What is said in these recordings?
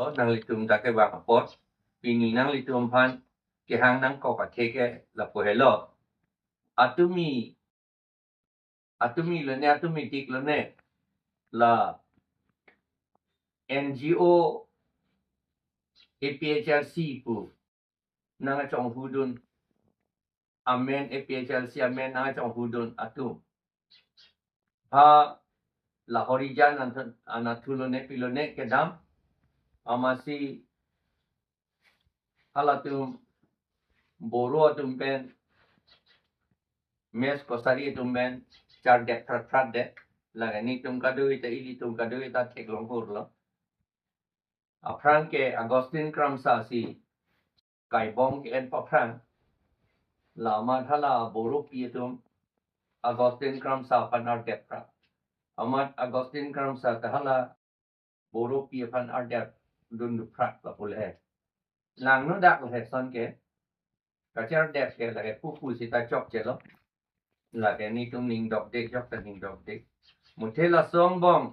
nang litum ta ke ba pot pini nang litum phan ke hang nang ko ka the ke la po hello atumi lo ne atumi tik lo ne la NGO APHLC pu nang chong hudun amen APHLC amen nang chong hudun atum ha la horijan anathulo ne pilone ke dam amasi halatum boro tum ben mes kosari tum ben char dek prat dek la ni tum kadui ta ili tum kadui ta thek long hur lo a Pherangke Agustin Kramsa si kai bong ke en pa Phrang la ma thala boro pi tum Agustin Kramsa panar dek prat amat Agustin Kramsa tahala boro pi pan ardep dun du prat la pule lang no dak le son ke ka char dek ke la ke pu si ta chok che lo là cái ni tum ning dok dek jok ta ning dok dek một thế là song bong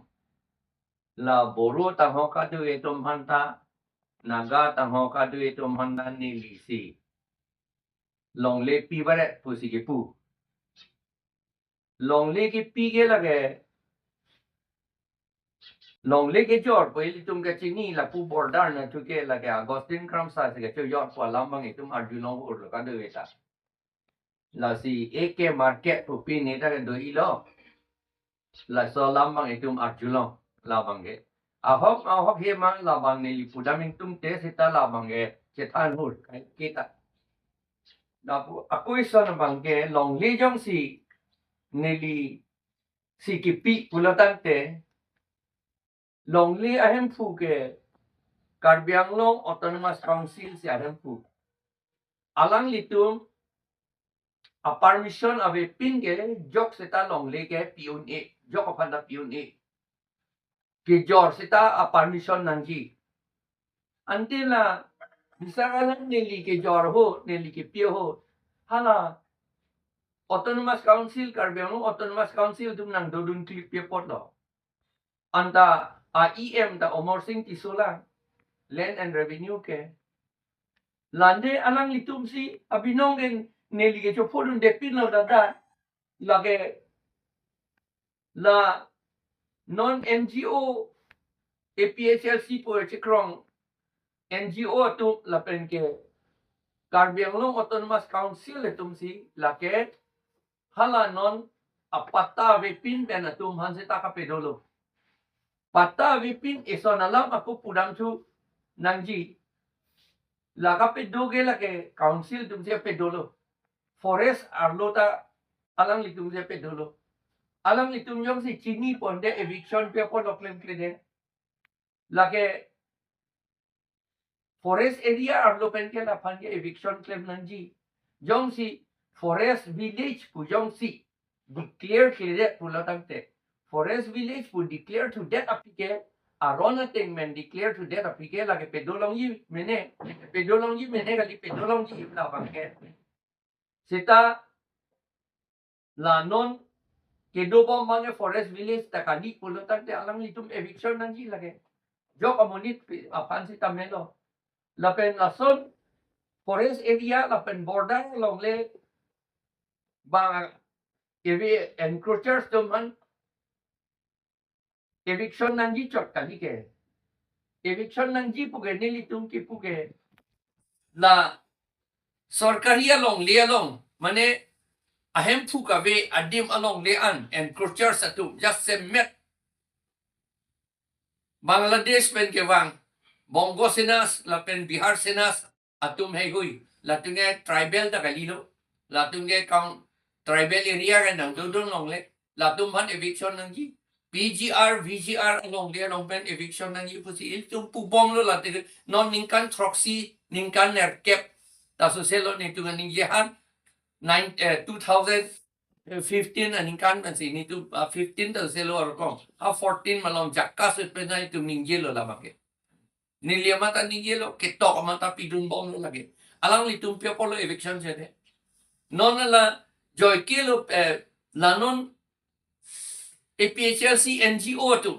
là boro ta ho ka du e tum han ta naga ta ho ka du e tum han na ni li si long le pi ba re pu si ke pu long le ke pi ke la ke long le ke jor po li tum ke chini la pu bordar na tu ke la ke Agustin Kramsa se ke cho jor po lam bang e tum arjunong ur ka du e ta là si eke market pu pi ni ta ke do i lo là so lam bang e tum arjunong la bang ke ahok he mang la bang ne li pudaming tum te sita la bang ke chetan hur kai kita da pu akoi son bang ke long li jong si ne li si ki pi pulatan te long li ahem phu ke Karbiang Long Autonomous Council si ahem phu alang li tum a permission ave pin ke jok sita long li ke piun e jok apan da piun e ke jor sita a permission nangji until na bisa kalang nili ke jor ho nili ke pio ho hala Autonomous Council Karbiang Autonomous Council tum nang dodun klip pio pot lo anta a EM da Omor Singh Tisula Land and Revenue ke lande alang litum si abinong en nili ke chopodun depin lo da lage la non NGO APHLC po chikrong NGO tu la pen ke Karbiang Autonomous Council etum si lake hala non apata vipin ben atum han sita ka pedolo pata vipin ison alam aku pudam chu nangji la ka pedoge la ke council tum se pedolo forest arlota alang litum se pedolo alang litum yong si chini ponde eviction pe po loklem klede la ke forest area arlo pen ke la phan ke eviction claim nangji jong si forest village pu jong si declare klede pulatang te forest village pu declare to death apike arona teng men declare to death apike la ke pedolong yi mene kali pedolong yi la bang ke sita la non ke do bom mange forest village ta kali pulatang te alang litum eviction nangji la ke jok amonit apan sita melo la pen la son forest area la pen border long le bang evi encroachers to man eviction nangji chot kali ke eviction nangji puge nili tum ki puge la sorkari along le along mane ahem phu ka ve adim along le an encroachers atu just se met Bangladesh pen ke wang Bongo Senas la pen Bihar Senas atum hai hui la tunge tribal ta kalilo la tunge kaung tribal area kan nang dudung long le la tum han eviction nang ji PGR VGR along le long pen eviction nang ji pusi il tum pu bom lo la te non ningkan troxy ningkan nerkep ta so selo ni tunga ning jehan 2015 ningkan man si ni tu 15 ta selo or kom ha 14 malong jakka se pe nai tu ning jelo la make Niliama ta ningelo ketok mata pidun bom lo lagi. Alang litum pia polo eviction sede. Non la joy kilo la non APHLC NGO tu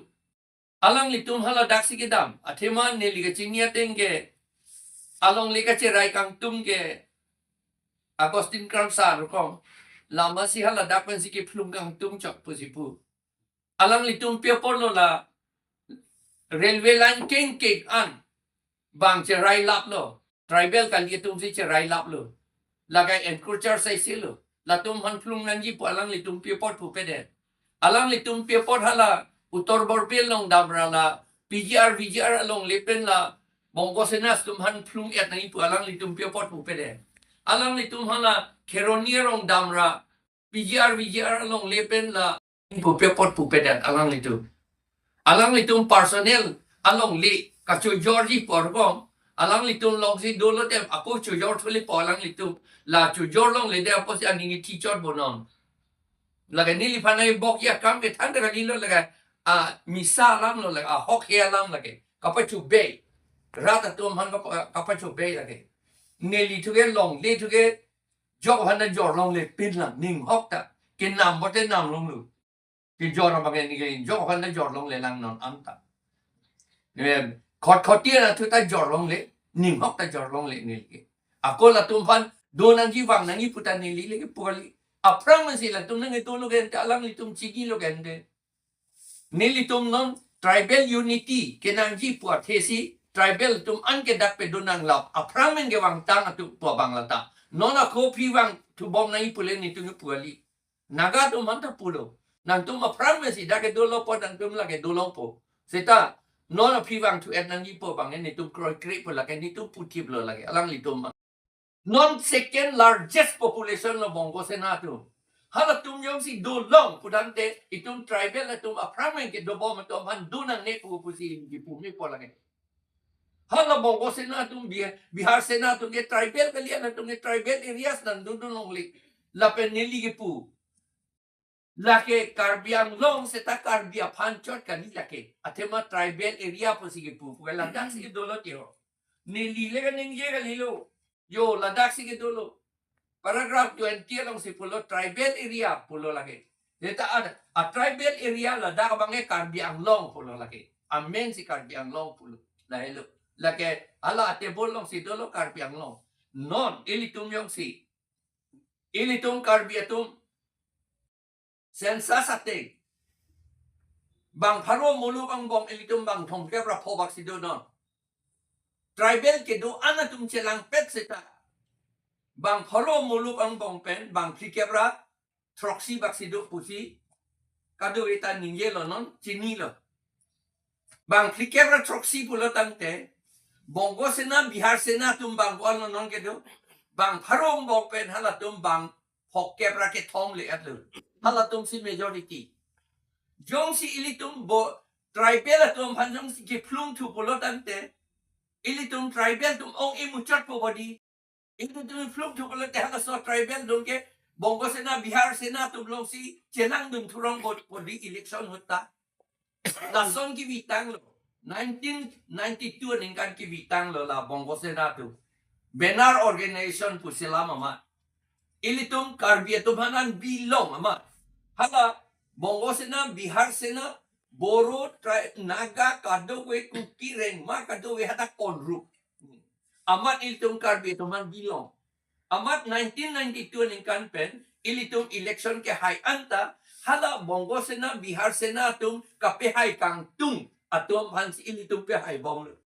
alang litum hala dak sikidam atheman ne liga chinia tenge along liga cherai kang tumge Agustin Kramsa rukong lama si hala dak pen siki plung kang tum chok pusipu alang litum pia porlo la railway line king king an bang cherai lap lo tribal kan litum si cherai lap lo lagai encroacher sai silo latum han plung nanji po alang litum pia port pu pede alang litum pia port hala utor borbel long damra la VGR along lepen la Bongo senas tum han plung et nai pu alang litum pia port pu pede alang litum hala keronier ong damra VGR along lepen la pu pia port pu pede alang litum personnel along li kacu Georgie porgom alang litum long si dolo tem aku cu George fuli po alang litum la cu George long le de apo si aningi teacher bonon laga nili panai bok ya kam ke tanda lagi lo laga misa lam lo laga hok ya lam lagi kapacu bay rata tum han kapacu bay lagi nili tuge long le tuge jok hana jor long le pin lang ning hok ta kin nam bote nam long lu ki jor na bagen ni ke jok hana jor long le lang non am ta khot tia na tu ta jor long le ning hok ta jor long le nili ke ako la tum pan do nang ji wang nang iputan nili le ke puli aprang man sila tum nang ito lugen ta alang litum chigi lugen de nilitum non tribal unity kenang ji puat hesi tribal tum an ke dak pe donang lap aprang men ge wang tang atu po bang lata nona ko pi wang tu bom nai pule ni tu puali naga tum man ta pulo nang tum aprang men si dak ke dolo po nang tum la ke dolo po seta nona pi wang tu et nang ji po bang ni tum kroi krip po la ke ni tu putip lo la ke alang litum non second largest population no Bongo Senatu. Hala tum yung si Dulong pudante itum tribal na tum apramen ke dobo man tum han dunang ne pupusi di pumi po lang. Hala Bongo Senatu Bihar Senatu ke tribal kalian na tum ke tribal areas nan dudunong li lapen nili ke pu. Lake Karbiang long seta Karbia panchot kanila ke atema tribal area po sige pu. Kaya lang sige dolo tiro. Nilile ka ningye ka lilo. Yo ladak sige dolo. Paragraph 20 lang si pulo tribal area pulo lagi. Dita a tribal area ladak bange Karbiang long pulo lagi. Amen si Karbiang long pulo. Lahelo. Lagi ala ate bolong si dolo Karbiang long. Non ilitum yung si. Ilitum Karbiatum. Sensas ate. Bang paro muluk ang bong ilitum bang tongke rapobak si do non. Tribal ke do anatum chelang pet seta. Bang paro muluk ang bong pen bang plikebra troksi baksido pusi kado ita ninje lo non chini lo. Bang plikebra troksi pulo tante Bongo sena Bihar sena tum bang wal non kedo bang paro bong pen halatum bang hokkebra ke thom le atlu halatum si majority. Jong si ilitum bo tribal atum hanjong si ke plum tu pulo tante ilitum tribal tum ong imuchat po body itu tu fluk tu kalau teh so tribal dong ke Bongo sena Bihar sena tu belum si cenang dum turang body election hota nason ki bitang lo 1992 ningkan ki bitang lo la Bongo sena tu benar organization pu sila mama ilitum Karbia tu hanan bilong mama hala Bongo sena Bihar sena Boro Naga Kadowe Kuki Reng ma Kadowe hata konru amat ilitum Karbia tuman bilong. Amat 1992 ningkan pen ilitum election ke hai anta hala Bongo sena Bihar sena tum kape hai kang tung atum hansi ilitum pe hai bong